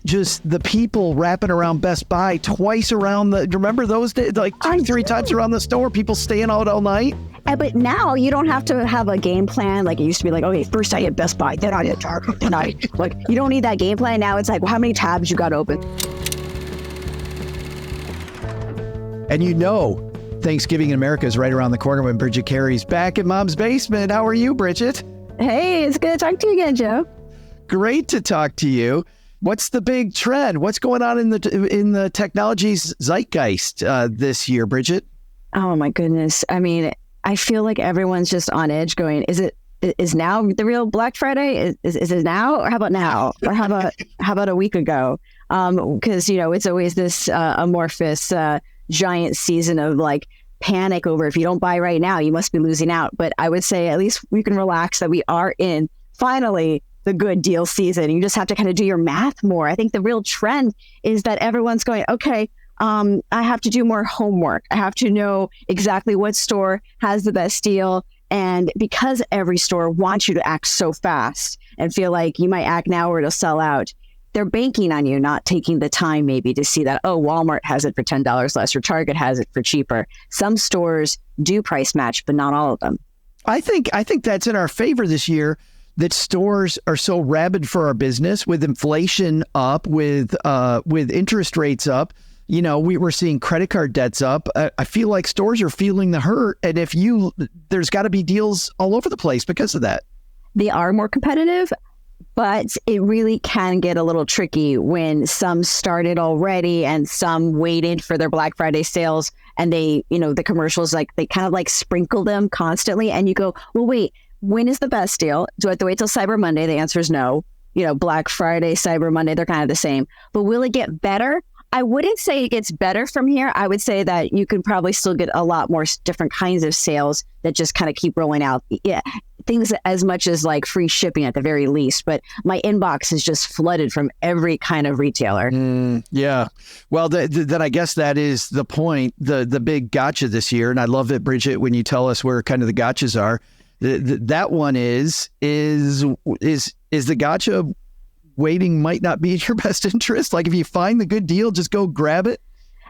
just the people wrapping around Best Buy twice around remember those days? Like 2-3 times around the store, people staying out all night? But now you don't have to have a game plan. Like it used to be like, okay, first I hit Best Buy, then I hit Target, then I, like, you don't need that game plan. Now it's like, well, how many tabs you got open? And Thanksgiving in America is right around the corner when Bridget Carey's back at Mom's Basement. How are you, Bridget? Hey, it's good to talk to you again, Joe. Great to talk to you. What's the big trend? What's going on in the technology's zeitgeist this year, Bridget? Oh my goodness. I mean, I feel like everyone's just on edge going, is now the real Black Friday? Is it now? Or how about now? Or how about a week ago? Because, it's always this amorphous giant season of like panic over if you don't buy right now, you must be losing out. But I would say at least we can relax that we are in finally the good deal season. You just have to kind of do your math more. I think the real trend is that everyone's going, okay, I have to do more homework. I have to know exactly what store has the best deal. And because every store wants you to act so fast and feel like you might act now or it'll sell out, they're banking on you not taking the time maybe to see that, oh, Walmart has it for $10 less or Target has it for cheaper. Some stores do price match, but not all of them. I think that's in our favor this year, that stores are so rabid for our business with inflation up, with interest rates up. We're seeing credit card debts up. I feel like stores are feeling the hurt. And there's got to be deals all over the place because of that. They are more competitive, but it really can get a little tricky when some started already and some waited for their Black Friday sales. And they, the commercials, like they kind of like sprinkle them constantly. And you go, well, wait, when is the best deal? Do I have to wait till Cyber Monday? The answer is no. Black Friday, Cyber Monday, they're kind of the same. But will it get better? I wouldn't say it gets better from here. I would say that you can probably still get a lot more different kinds of sales that just kind of keep rolling out. Yeah, things as much as like free shipping at the very least. But my inbox is just flooded from every kind of retailer. Yeah. Well, then I guess that is the point, the big gotcha this year. And I love it, Bridget, when you tell us where kind of the gotchas are. That one is the gotcha. Waiting might not be in your best interest. Like if you find the good deal, just go grab it.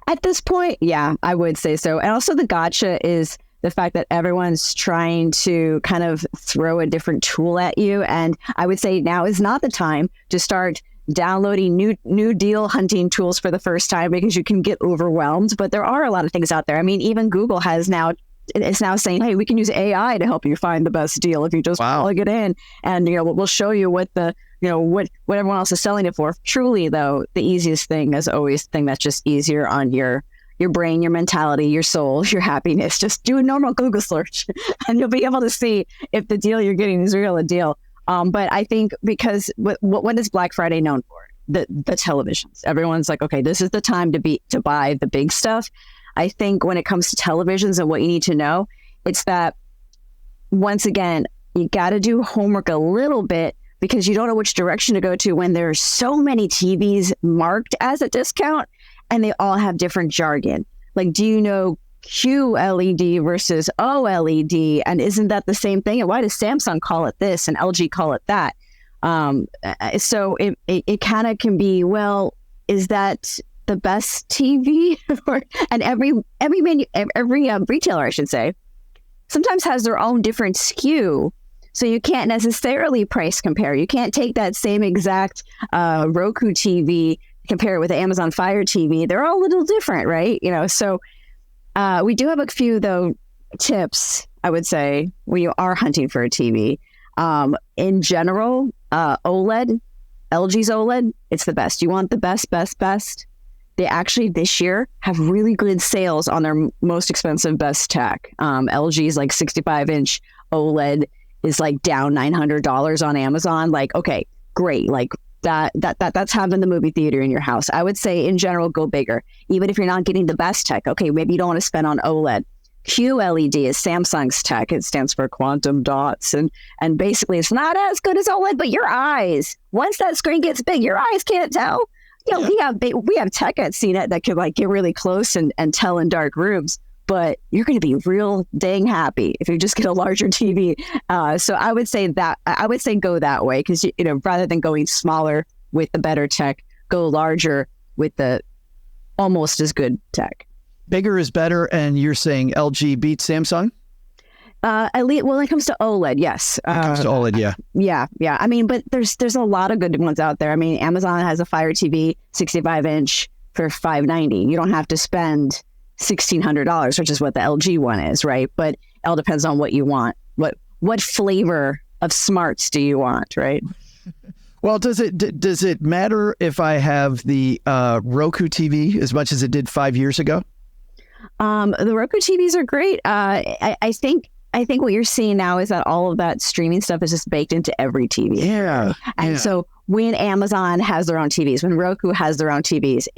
At this point, yeah, I would say so. And also the gotcha is the fact that everyone's trying to kind of throw a different tool at you. And I would say now is not the time to start downloading new deal hunting tools for the first time, because you can get overwhelmed. But there are a lot of things out there. I mean, even Google it's now saying, hey, we can use AI to help you find the best deal if you just plug it in. And, we'll show you what what everyone else is selling it for. Truly, though, the easiest thing is always the thing that's just easier on your brain, your mentality, your soul, your happiness. Just do a normal Google search and you'll be able to see if the deal you're getting is really a deal. But I think because what is Black Friday known for? The televisions. Everyone's like, okay, this is the time to buy the big stuff. I think when it comes to televisions and what you need to know, it's that, once again, you got to do homework a little bit, because you don't know which direction to go to when there's so many TVs marked as a discount and they all have different jargon. Like, do you know QLED versus OLED? And isn't that the same thing? And why does Samsung call it this and LG call it that? So it kind of can be, well, is that the best TV? And every retailer, I should say, sometimes has their own different SKU. So you can't necessarily price compare. You can't take that same exact Roku TV, compare it with the Amazon Fire TV. They're all a little different, right? So we do have a few, though, tips, I would say, when you are hunting for a TV. In general, OLED, LG's OLED, it's the best. You want the best. They actually this year have really good sales on their most expensive best tech. LG's like 65-inch OLED is like down $900 on Amazon. Like, okay, great. Like that's having the movie theater in your house. I would say in general, go bigger. Even if you're not getting the best tech, okay, maybe you don't want to spend on OLED. QLED is Samsung's tech. It stands for quantum dots. And basically it's not as good as OLED, but your eyes, once that screen gets big, your eyes can't tell. We have tech at CNET that can like get really close and tell in dark rooms, but you're going to be real dang happy if you just get a larger TV. So I would say go that way, because rather than going smaller with the better tech, go larger with the almost as good tech. Bigger is better, and you're saying LG beats Samsung? At least, when it comes to OLED, yes. When it comes to OLED, yeah. Yeah. I mean, but there's a lot of good ones out there. I mean, Amazon has a Fire TV 65-inch for $590. You don't have to spend $1,600, which is what the LG one is, right? But it all depends on what you want. What flavor of smarts do you want, right? Well, does it matter if I have the Roku TV as much as it did 5 years ago? The Roku TVs are great. I think what you're seeing now is that all of that streaming stuff is just baked into every TV. Yeah. And so when Amazon has their own TVs, when Roku has their own TVs,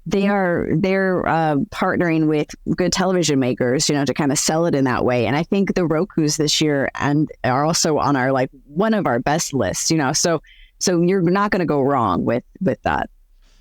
they're partnering with good television makers, to kind of sell it in that way. And I think the Rokus this year and are also on our one of our best lists, so you're not going to go wrong with that.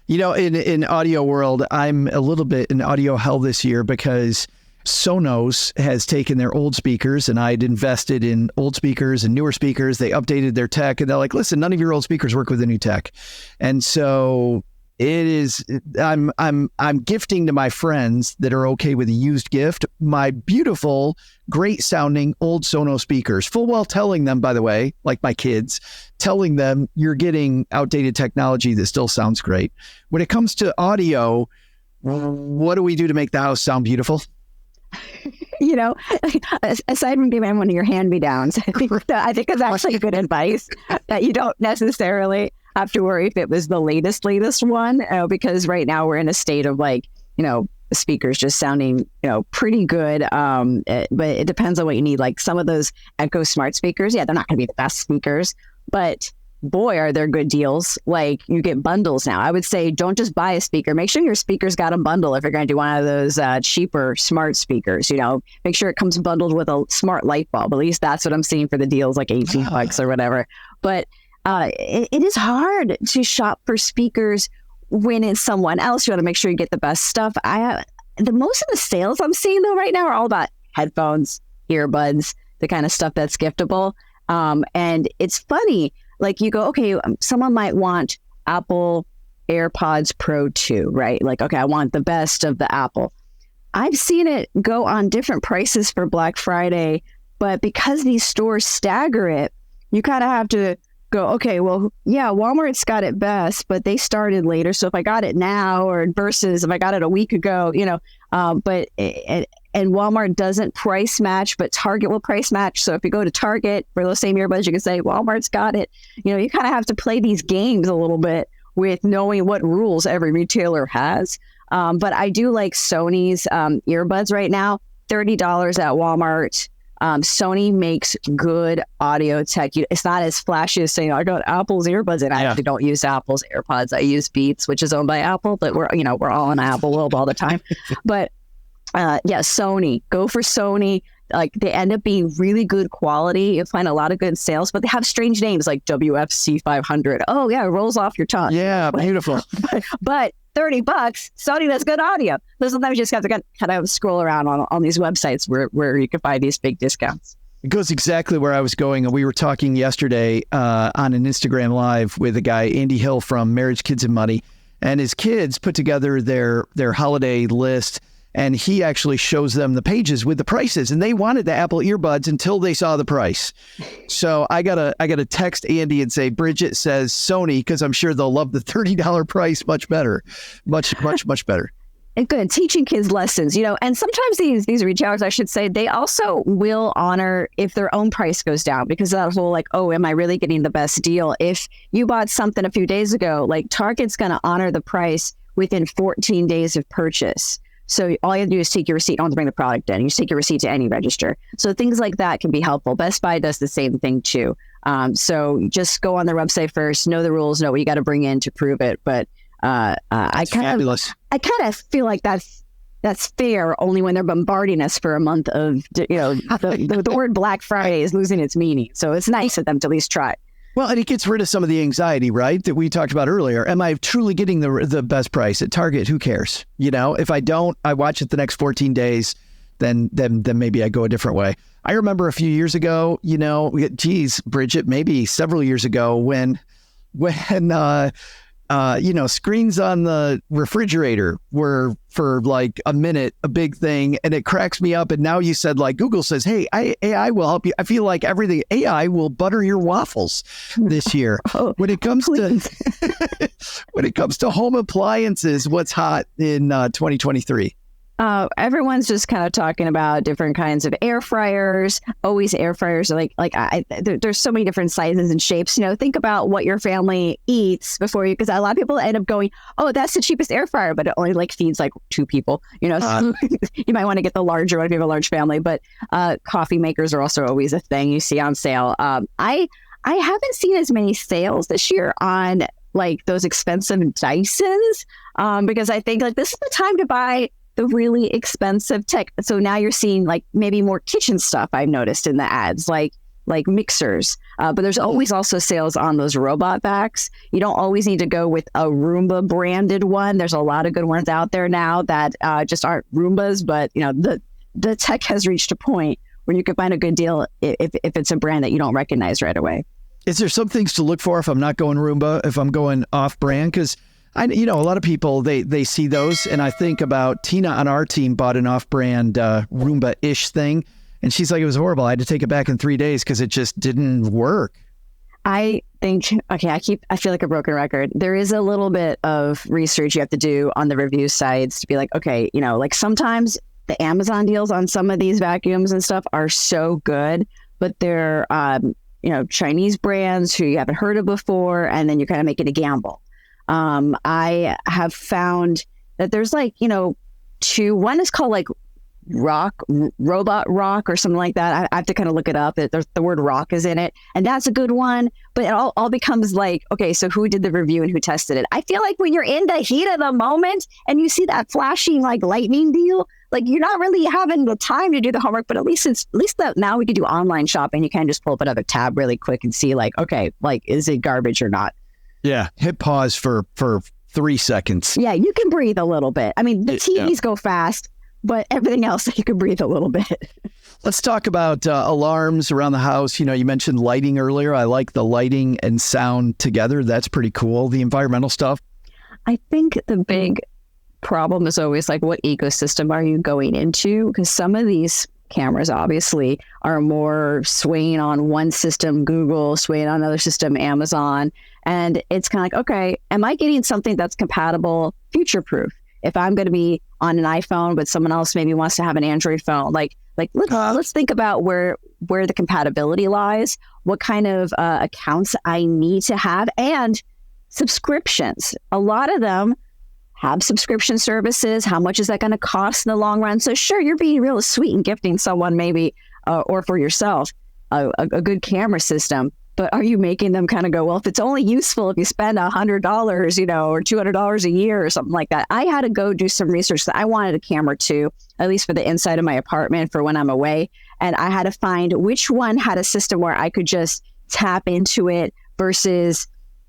In audio world, I'm a little bit in audio hell this year because Sonos has taken their old speakers, and I'd invested in old speakers and newer speakers. They updated their tech, and they're like, listen, none of your old speakers work with the new tech. And so I'm gifting to my friends that are okay with a used gift my beautiful, great sounding old Sonos speakers, full well telling them, by the way, like my kids, telling them you're getting outdated technology that still sounds great. When it comes to audio, what do we do to make the house sound beautiful? Aside from giving one of your hand-me-downs, I think it's actually good advice that you don't necessarily have to worry if it was the latest one, because right now we're in a state of speakers just sounding, pretty good. But it depends on what you need. Like some of those Echo Smart speakers, they're not going to be the best speakers, but boy, are there good deals. Like you get bundles now. I would say don't just buy a speaker. Make sure your speaker's got a bundle if you're going to do one of those cheaper smart speakers. Make sure it comes bundled with a smart light bulb. At least that's what I'm seeing for the deals, like $18 or whatever. But it is hard to shop for speakers when it's someone else. You want to make sure you get the best stuff. Most of the sales I'm seeing though right now are all about headphones, earbuds, the kind of stuff that's giftable. And it's funny, like you go, okay, someone might want Apple AirPods Pro 2, right? Like, okay, I want the best of the Apple. I've seen it go on different prices for Black Friday, but because these stores stagger it, you kind of have to go, okay, well, yeah, Walmart's got it best, but they started later. So if I got it now or versus if I got it a week ago, and Walmart doesn't price match, but Target will price match. So if you go to Target for those same earbuds, you can say Walmart's got it. You kind of have to play these games a little bit with knowing what rules every retailer has. But I do like Sony's earbuds right now, $30 at Walmart. Sony makes good audio tech. It's not as flashy as saying, I got Apple's earbuds, and I actually don't use Apple's AirPods. I use Beats, which is owned by Apple, but we're all in Apple world all the time. But Sony, go for Sony. Like they end up being really good quality. You'll find a lot of good sales, but they have strange names like WFC 500. Oh yeah, it rolls off your tongue. Yeah, beautiful. But $30, Sony does good audio. So sometimes you just have to kind of scroll around on these websites where you can find these big discounts. It goes exactly where I was going. We were talking yesterday on an Instagram Live with a guy, Andy Hill from Marriage, Kids, and Money, and his kids put together their holiday list. And he actually shows them the pages with the prices, and they wanted the Apple earbuds until they saw the price. So I gotta text Andy and say, Bridget says Sony, because I'm sure they'll love the $30 price much better, much better. And good, teaching kids lessons, and sometimes these retailers, I should say, they also will honor if their own price goes down, because that whole am I really getting the best deal? If you bought something a few days ago, like Target's going to honor the price within 14 days of purchase. So all you have to do is take your receipt. You don't have to bring the product in. You just take your receipt to any register. So things like that can be helpful. Best Buy does the same thing too. So just go on their website first, know the rules, know what you got to bring in to prove it. But I kind of feel like that's fair only when they're bombarding us for a month of the word Black Friday is losing its meaning. So it's nice of them to at least try. Well, and it gets rid of some of the anxiety, right, that we talked about earlier. Am I truly getting the best price at Target? Who cares? If I don't, I watch it the next 14 days, then maybe I go a different way. I remember a few years ago, Bridget, maybe several years ago when screens on the refrigerator were for like a minute a big thing, and it cracks me up. And now you said, like, Google says, hey, AI will help you. I feel like everything AI will butter your waffles this year. When it comes to home appliances, what's hot in 2023? Everyone's just kind of talking about different kinds of air fryers. Always air fryers. There's so many different sizes and shapes. Think about what your family eats before you, because a lot of people end up going, oh, that's the cheapest air fryer, but it only feeds like 2 people. So you might want to get the larger one if you have a large family. But coffee makers are also always a thing you see on sale. I haven't seen as many sales this year on like those expensive Dysons because I think like this is the time to buy the really expensive tech. So now you're seeing like maybe more kitchen stuff I've noticed in the ads, like mixers. But there's always also sales on those robot vacs. You don't always need to go with a Roomba branded one. There's a lot of good ones out there now that just aren't Roombas, but the tech has reached a point where you can find a good deal if it's a brand that you don't recognize right away. Is there some things to look for if I'm not going Roomba, if I'm going off brand? Because a lot of people, they see those, and I think about Tina on our team bought an off-brand Roomba-ish thing, and she's like, it was horrible. I had to take it back in 3 days because it just didn't work. I think, I feel like a broken record. There is a little bit of research you have to do on the review sites to be like, okay, like sometimes the Amazon deals on some of these vacuums and stuff are so good, but they're, Chinese brands who you haven't heard of before, and then you're kind of making a gamble. I have found that there's two. One is called like Robot Rock or something like that. I have to kind of look it up. The word rock is in it, and that's a good one. But it all becomes like, okay, so who did the review and who tested it? I feel like when you're in the heat of the moment and you see that flashing like lightning deal, like you're not really having the time to do the homework. But at least that now we can do online shopping. You can just pull up another tab really quick and see like, okay, like is it garbage or not? Yeah, hit pause for 3 seconds. Yeah, you can breathe a little bit. I mean, the TVs go fast, but everything else, you can breathe a little bit. Let's talk about alarms around the house. You mentioned lighting earlier. I like the lighting and sound together. That's pretty cool. The environmental stuff. I think the big problem is always like, what ecosystem are you going into? Because some of these cameras obviously are more swaying on one system, Google, swaying on another system, Amazon. And it's kind of like, okay, am I getting something that's compatible, future-proof? If I'm going to be on an iPhone, but someone else maybe wants to have an Android phone, let's think about where the compatibility lies, what kind of accounts I need to have, and subscriptions. A lot of them have subscription services. How much is that going to cost in the long run? So sure, you're being real sweet and gifting someone maybe, or for yourself, a good camera system. But are you making them kind of go, well, if it's only useful if you spend $100, or $200 a year or something like that? I had to go do some research. I wanted a camera too, at least for the inside of my apartment for when I'm away. And I had to find which one had a system where I could just tap into it versus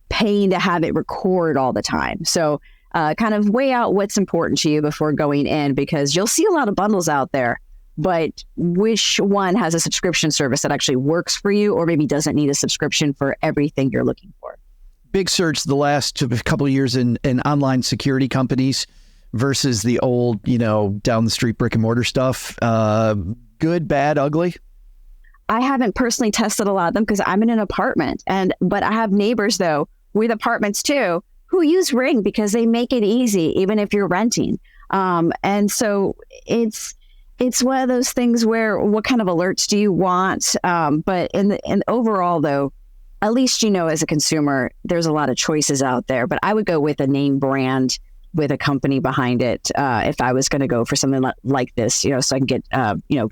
paying to have it record all the time. So kind of weigh out what's important to you before going in, because you'll see a lot of bundles out there. But which one has a subscription service that actually works for you, or maybe doesn't need a subscription for everything you're looking for? Big surge the last couple of years in online security companies versus the old, down the street brick and mortar stuff. Good, bad, ugly? I haven't personally tested a lot of them because I'm in an apartment. But I have neighbors, though, with apartments too, who use Ring because they make it easy, even if you're renting. And so it's one of those things where what kind of alerts do you want? But in overall, though, at least as a consumer, there's a lot of choices out there. But I would go with a name brand with a company behind it if I was going to go for something like this, so I can get,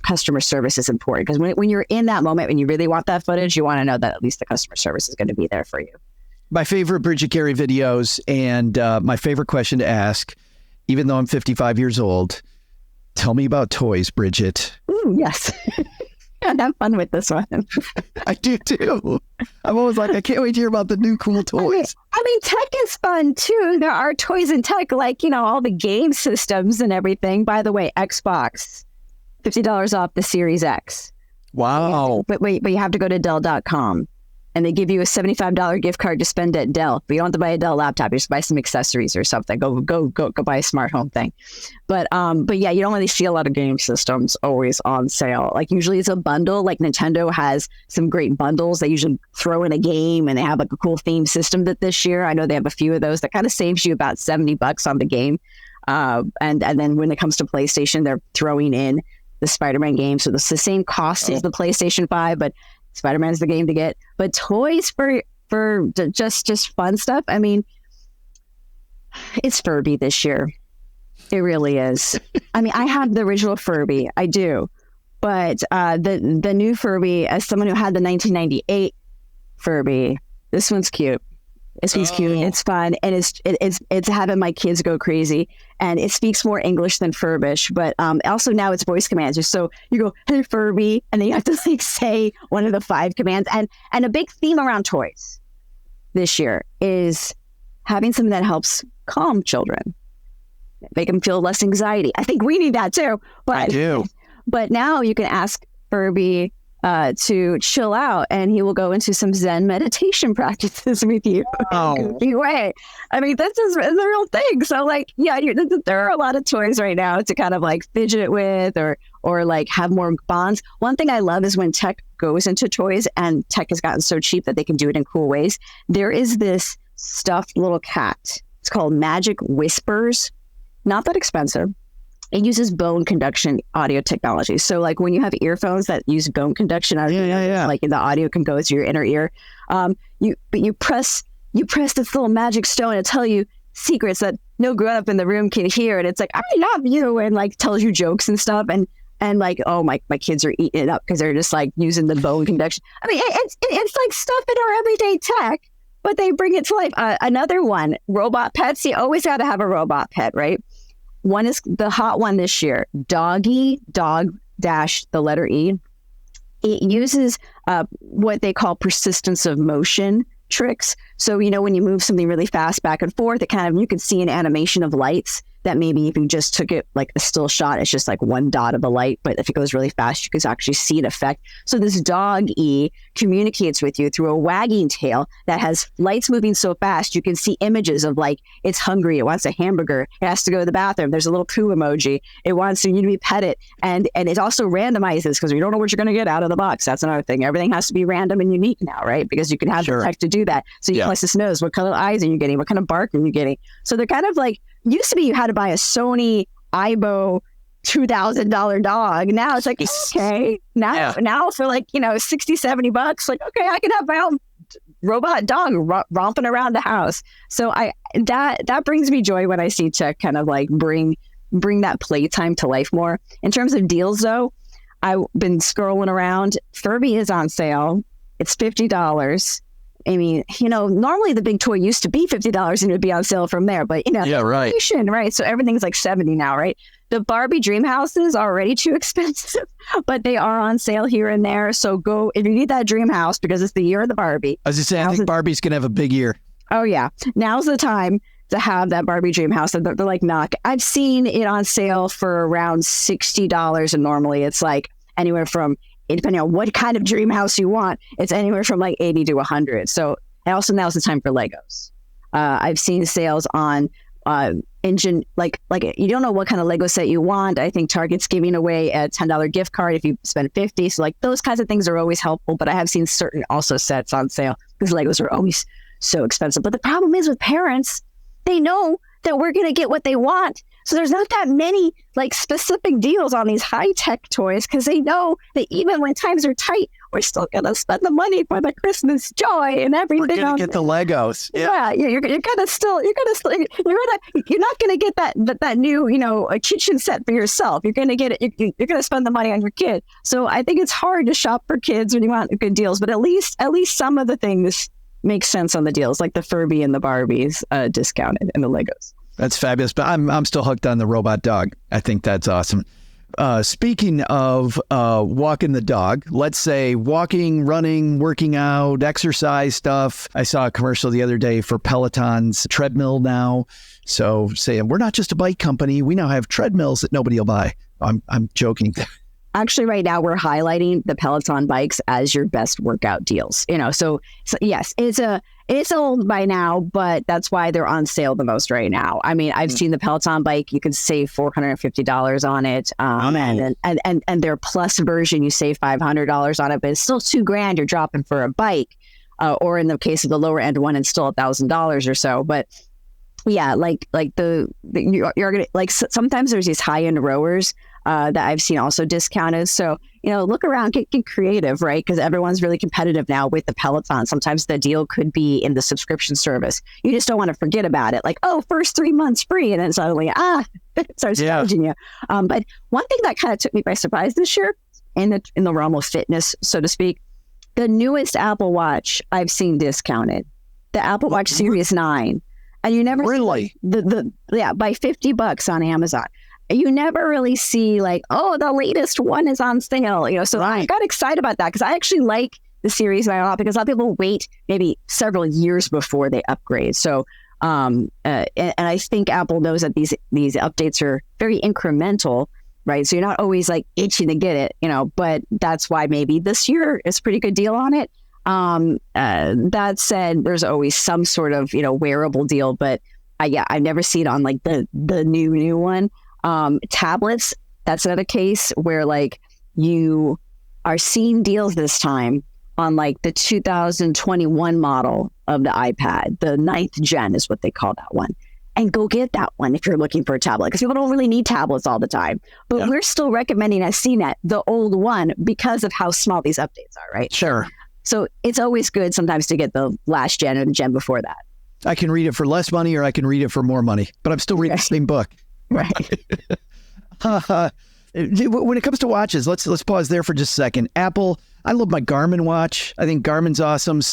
customer service is important. Because when you're in that moment, when you really want that footage, you want to know that at least the customer service is going to be there for you. My favorite Bridget Carey videos, and my favorite question to ask, even though I'm 55 years old, tell me about toys, Bridget. Ooh, yes. And have fun with this one. I do too. I'm always like, I can't wait to hear about the new cool toys. I mean, tech is fun too. There are toys in tech, like, all the game systems and everything. By the way, Xbox, $50 off the Series X. Wow. But you have to go to Dell.com and they give you a $75 gift card to spend at Dell. But you don't have to buy a Dell laptop. You just buy some accessories or something. Go buy a smart home thing. But yeah, you don't really see a lot of game systems always on sale. Like usually it's a bundle. Like Nintendo has some great bundles. They usually throw in a game and they have like a cool theme system that this year. I know they have a few of those that kind of saves you about $70 on the game. And then when it comes to PlayStation, they're throwing in the Spider-Man game. So it's the same cost as the PlayStation 5, but Spider-Man's the game to get. But toys for just fun stuff. I mean, it's Furby this year. It really is. I mean, I have the original Furby. I do. But the new Furby, as someone who had the 1998 Furby, this one's cute. This one's cute. It's fun, and it's having my kids go crazy. And it speaks more English than Furbish, but also now it's voice commands. So you go, "Hey Furby," and then you have to like say one of the 5 commands. And a big theme around toys this year is having something that helps calm children, make them feel less anxiety. I think we need that too. But I do. But now you can ask Furby to chill out, and he will go into some Zen meditation practices with you in a goofy way. I mean, this is a real thing. So, like, yeah, there are a lot of toys right now to kind of like fidget with or like have more bonds. One thing I love is when tech goes into toys, and tech has gotten so cheap that they can do it in cool ways. There is this stuffed little cat. It's called Magic Whispers. Not that expensive. It uses bone conduction audio technology. So like when you have earphones that use bone conduction audio, like the audio can go to your inner ear. You press this little magic stone and tell you secrets that no grown up in the room can hear. And it's like, "I love you," and like tells you jokes and stuff. And like, oh, my kids are eating it up because they're just like using the bone conduction. I mean, it's like stuff in our everyday tech, but they bring it to life. Another one, robot pets. You always got to have a robot pet, right? One is the hot one this year, Doggy, dog dash the letter E. It uses what they call persistence of motion tricks. So, when you move something really fast back and forth, you can see an animation of lights that maybe if you just took it like a still shot, it's just like one dot of a light. But if it goes really fast, you can actually see an effect. So this dog E communicates with you through a wagging tail that has lights moving so fast, you can see images of like, it's hungry, it wants a hamburger, it has to go to the bathroom, there's a little poo emoji, it wants you to be petted. And it also randomizes because you don't know what you're going to get out of the box. That's another thing. Everything has to be random and unique now, right? Because you can have the tech to do that. So you plus this knows what color eyes are you getting, what kind of bark are you getting. So they're kind of like, used to be you had to buy a Sony Aibo $2,000 dog. Now it's like, okay, now for like, $60-$70, like, okay, I can have my own robot dog romping around the house. So that brings me joy when I see tech kind of like bring that playtime to life more. In terms of deals though, I've been scrolling around. Furby is on sale. It's $50. I mean, normally the big toy used to be $50 and it would be on sale from there, but right. So everything's like $70 now, right? The Barbie dream houses are already too expensive, but they are on sale here and there. So go, if you need that dream house, because it's the year of the Barbie. I was just saying, I think Barbie's going to have a big year. Oh yeah. Now's the time to have that Barbie dream house. They're like, I've seen it on sale for around $60. And normally it's like anywhere from, depending on what kind of dream house you want, it's anywhere from like 80 to 100. So, and also now's the time for Legos. I've seen sales on engine, like you don't know what kind of Lego set you want. I think Target's giving away a $10 gift card if you spend $50. So like those kinds of things are always helpful. But I have seen certain also sets on sale because Legos are always so expensive. But the problem is with parents, they know that we're going to get what they want. So there's not that many like specific deals on these high-tech toys because they know that even when times are tight, we're still going to spend the money for the Christmas joy and everything. We're going to get the Legos. Yeah, you're not going to get that new, a kitchen set for yourself. You're going to get it. You're going to spend the money on your kid. So I think it's hard to shop for kids when you want good deals, but at least some of the things make sense on the deals, like the Furby and the Barbies discounted and the Legos. That's fabulous, but I'm still hooked on the robot dog. I think that's awesome. Speaking of walking the dog, let's say walking, running, working out, exercise stuff. I saw a commercial the other day for Peloton's treadmill now. So saying we're not just a bike company. We now have treadmills that nobody will buy. I'm joking. actually right now we're highlighting the Peloton bikes as your best workout deals. So yes, it's old by now, but that's why they're on sale the most right now. I mean, I've seen the Peloton bike, you can save $450 on it. And their plus version, you save $500 on it, but it's still $2,000 you're dropping for a bike. Or in the case of the lower end one, it's still $1,000 or so. But yeah, you're gonna sometimes there's these high end rowers that I've seen also discounted. So, look around, get creative, right? Because everyone's really competitive now with the Peloton. Sometimes the deal could be in the subscription service. You just don't want to forget about it. Like, first 3 months free. And then suddenly, it starts charging you. But one thing that kind of took me by surprise this year in the realm of fitness, so to speak, the newest Apple Watch I've seen discounted, the Apple Watch Series 9. And you never really by $50 on Amazon. You never really see the latest one is on sale. So right. I got excited about that because I actually like the Series 9 a lot because a lot of people wait maybe several years before they upgrade. So and I think Apple knows that these updates are very incremental, right? So you're not always itching to get it, but that's why maybe this year is a pretty good deal on it. That said, there's always some sort of, wearable deal, but I never see it on the new one. Tablets, that's another case where you are seeing deals this time on the 2021 model of the iPad. The 9th gen is what they call that one. And go get that one if you're looking for a tablet, because people don't really need tablets all the time. But we're still recommending as CNET, the old one, because of how small these updates are, right? Sure. So it's always good sometimes to get the last gen or the gen before that. I can read it for less money or I can read it for more money, but I'm still reading the same book. Right. When it comes to watches, let's pause there for just a second. Apple, I love my Garmin watch. I think Garmin's awesome. A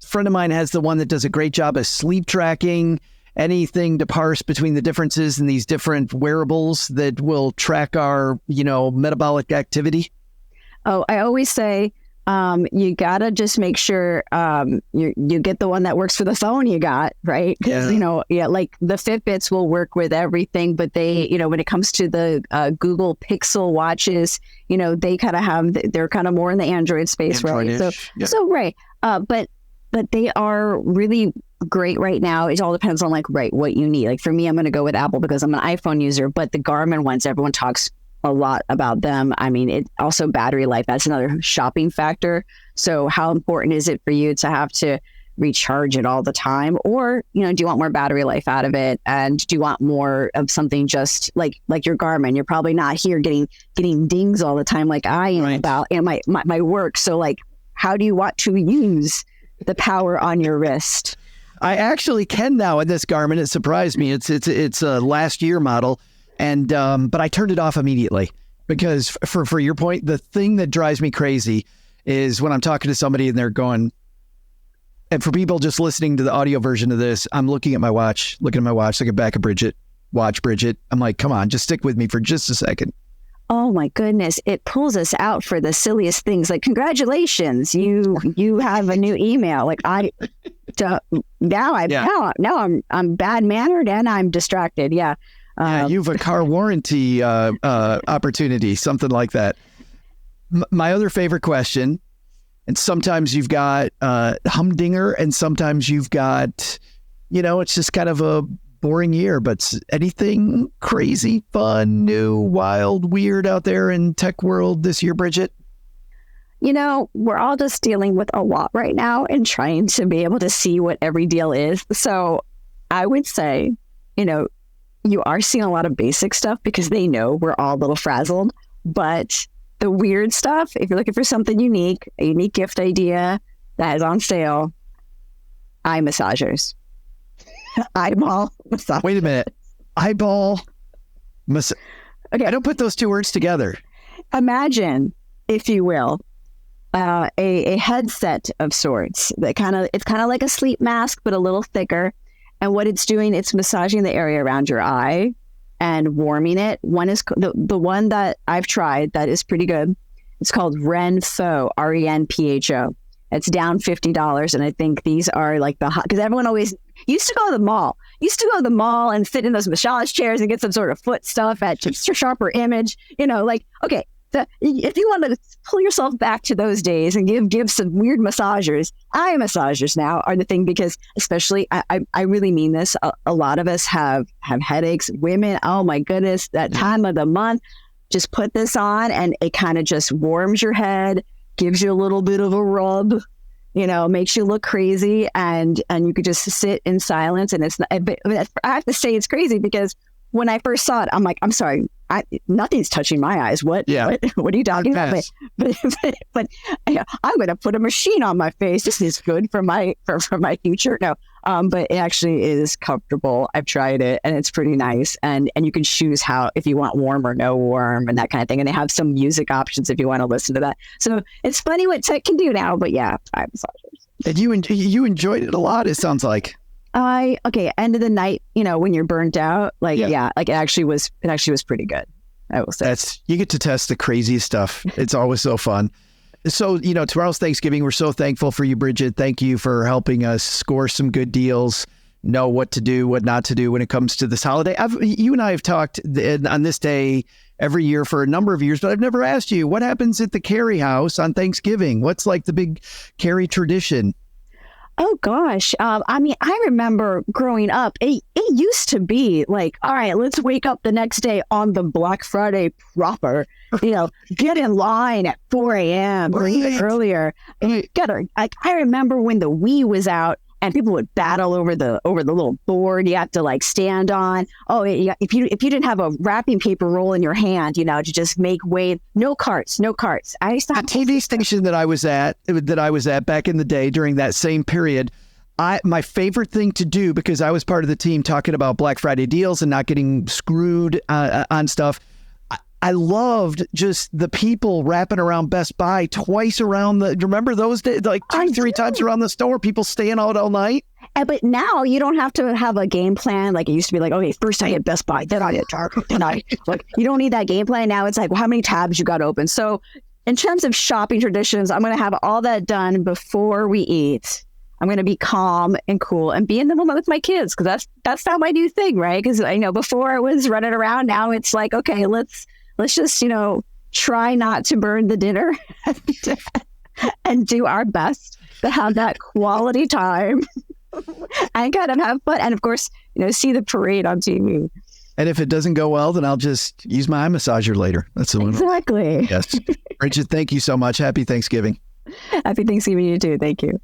friend of mine has the one that does a great job of sleep tracking, anything to parse between the differences in these different wearables that will track our, metabolic activity. Oh, I always say, you gotta just make sure you get the one that works for the phone you got, right? Because the Fitbits will work with everything, but they, when it comes to the Google Pixel watches, they kind of they're kind of more in the Android space, right? So right, but they are really great right now. It all depends on what you need. For me, I'm going to go with Apple because I'm an iPhone user, but the Garmin ones, everyone talks a lot about them. I mean, it also battery life. That's another shopping factor. So how important is it for you to have to recharge it all the time? Or, do you want more battery life out of it? And do you want more of something just like your Garmin? You're probably not here getting dings all the time like I am about my work. So how do you want to use the power on your wrist? I actually can now in this Garmin. It surprised me. It's a last year model. And but I turned it off immediately because for your point, the thing that drives me crazy is when I'm talking to somebody and they're going, and for people just listening to the audio version of this, I'm looking at my watch, looking back at Bridget, watch Bridget. I'm like, come on, just stick with me for just a second. Oh my goodness. It pulls us out for the silliest things. Congratulations, you have a new email. Now I'm bad mannered and I'm distracted. Yeah. You have a car warranty opportunity, something like that. My other favorite question, and sometimes you've got humdinger and sometimes you've got, it's just kind of a boring year, but anything crazy, fun, new, wild, weird out there in tech world this year, Bridget? We're all just dealing with a lot right now and trying to be able to see what every deal is. So I would say, you are seeing a lot of basic stuff because they know we're all a little frazzled, but the weird stuff, if you're looking for something unique, a unique gift idea that is on sale, eye massagers. Eyeball massage. Wait a minute. Eyeball massage. Okay. I don't put those two words together. Imagine, if you will, a headset of sorts that it's kind of like a sleep mask, but a little thicker. And what it's doing, it's massaging the area around your eye and warming it. One is the one that I've tried that is pretty good. It's called Renpho, RENPHO. It's down $50. And I think these are the hot, because everyone always Used to go to the mall. Used to go to the mall and sit in those massage chairs and get some sort of foot stuff at just a sharper image. Okay, if you want to pull yourself back to those days and give some weird massagers, eye massagers now are the thing, because especially, I really mean this, a lot of us have headaches. Women, oh my goodness, that time of the month, just put this on and it kind of just warms your head, gives you a little bit of a rub, makes you look crazy, and you could just sit in silence. And it's not, but I have to say it's crazy, because when I first saw it, I'm like, I'm sorry, nothing's touching my eyes. What are you talking about? But I'm going to put a machine on my face. This is good for my future. No, but it actually is comfortable. I've tried it and it's pretty nice. And you can choose if you want warm or no warm and that kind of thing. And they have some music options if you want to listen to that. So it's funny what tech can do now. But yeah, eye massagers. And you enjoyed it a lot, it sounds like. End of the night, when you're burnt out, it actually was pretty good, I will say. You get to test the craziest stuff. It's always so fun. So, tomorrow's Thanksgiving. We're so thankful for you, Bridget. Thank you for helping us score some good deals, know what to do, what not to do when it comes to this holiday. You and I have talked on this day every year for a number of years, but I've never asked you, what happens at the Carey house on Thanksgiving? What's like the big Carey tradition? Oh, gosh. I remember growing up, it used to be like, all right, let's wake up the next day on the Black Friday proper, get in line at 4 a.m. or even earlier. I remember when the Wii was out and people would battle over the little board you have to stand on. Oh, if you didn't have a wrapping paper roll in your hand, to just make way. No carts. I used to have a TV station that I was at back in the day during that same period. My favorite thing to do, because I was part of the team talking about Black Friday deals and not getting screwed on stuff. I loved just the people wrapping around Best Buy twice around remember those days, like 2-3 times around the store, people staying out all night. But now you don't have to have a game plan. Like it used to be like, okay, first I hit Best Buy, then I hit Target, then you don't need that game plan. Now it's like, well, how many tabs you got open? So in terms of shopping traditions, I'm going to have all that done before we eat. I'm going to be calm and cool and be in the moment with my kids, because that's not my new thing, right? Because before I was running around, now it's like, okay, let's just, try not to burn the dinner and do our best to have that quality time and kind of have fun. And of course, see the parade on TV. And if it doesn't go well, then I'll just use my eye massager later. That's the one. Exactly. Yes. Bridget, thank you so much. Happy Thanksgiving. Happy Thanksgiving to you too. Thank you.